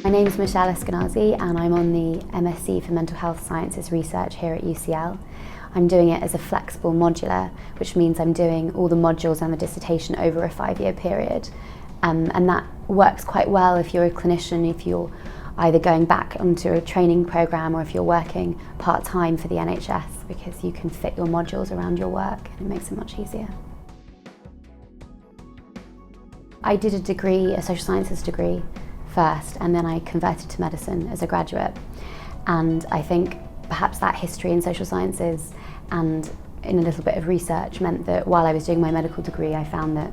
My name is Michelle Eskinazi and I'm on the MSc for Mental Health Sciences Research here at UCL. I'm doing it as a flexible modular, which means I'm doing all the modules and the dissertation over a 5-year period. And that works quite well if you're a clinician, if you're either going back onto a training programme or if you're working part-time for the NHS, because you can fit your modules around your work and it makes it much easier. I did a degree, a social sciences degree first, and then I converted to medicine as a graduate. And I think perhaps that history in social sciences and in a little bit of research meant that while I was doing my medical degree, I found that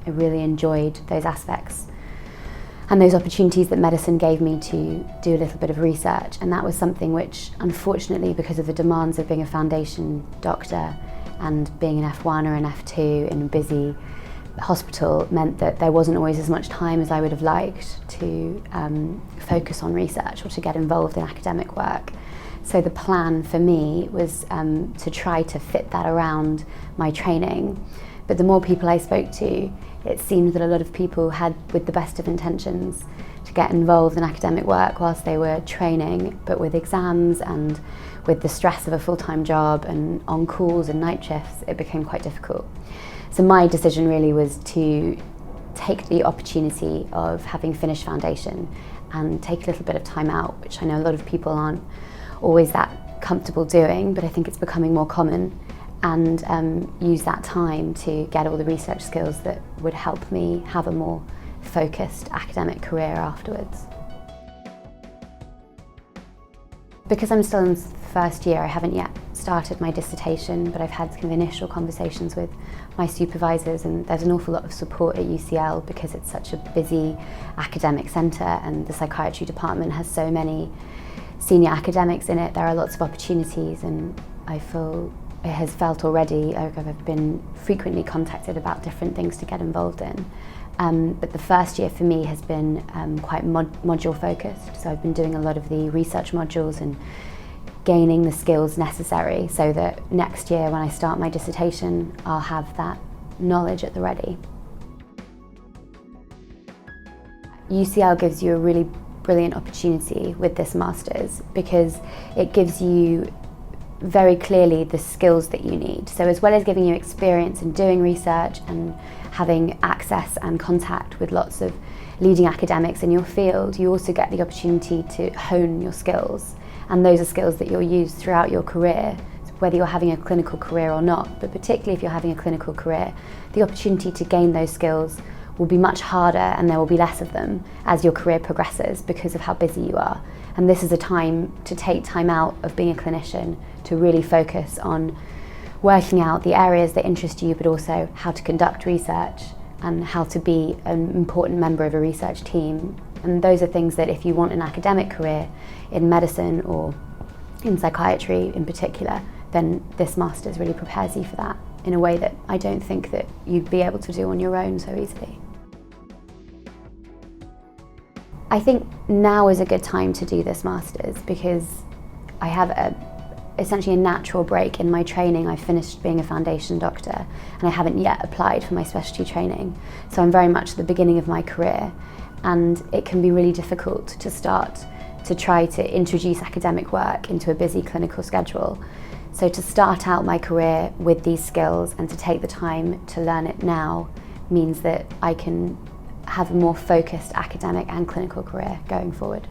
I really enjoyed those aspects and those opportunities that medicine gave me to do a little bit of research. And that was something which, unfortunately, because of the demands of being a foundation doctor and being an F1 or an F2 in a busy hospital, meant that there wasn't always as much time as I would have liked to focus on research or to get involved in academic work. So the plan for me was to try to fit that around my training. But the more people I spoke to, it seemed that a lot of people had, with the best of intentions, to get involved in academic work whilst they were training, but with exams and with the stress of a full-time job and on calls and night shifts, it became quite difficult. So my decision really was to take the opportunity of having finished foundation and take a little bit of time out, which I know a lot of people aren't always that comfortable doing, but I think it's becoming more common, and use that time to get all the research skills that would help me have a more focused academic career afterwards. Because I'm still in the first year, I haven't yet started my dissertation, but I've had kind of initial conversations with my supervisors, and there's an awful lot of support at UCL because it's such a busy academic centre and the psychiatry department has so many senior academics in it. There are lots of opportunities, and I feel it has felt already like I've been frequently contacted about different things to get involved in. But the first year for me has been quite module focused, so I've been doing a lot of the research modules and gaining the skills necessary so that next year when I start my dissertation I'll have that knowledge at the ready. UCL gives you a really brilliant opportunity with this Masters because it gives you very clearly the skills that you need. So as well as giving you experience in doing research and having access and contact with lots of leading academics in your field, you also get the opportunity to hone your skills. And those are skills that you'll use throughout your career, whether you're having a clinical career or not. But particularly if you're having a clinical career, the opportunity to gain those skills will be much harder, and there will be less of them as your career progresses because of how busy you are. And this is a time to take time out of being a clinician to really focus on working out the areas that interest you, but also how to conduct research and how to be an important member of a research team. And those are things that if you want an academic career in medicine or in psychiatry in particular, then this Masters really prepares you for that in a way that I don't think that you'd be able to do on your own so easily. I think now is a good time to do this Masters because I have essentially a natural break in my training. I finished being a foundation doctor and I haven't yet applied for my specialty training. So I'm very much at the beginning of my career, and it can be really difficult to start to try to introduce academic work into a busy clinical schedule. So to start out my career with these skills and to take the time to learn it now means that I can have a more focused academic and clinical career going forward.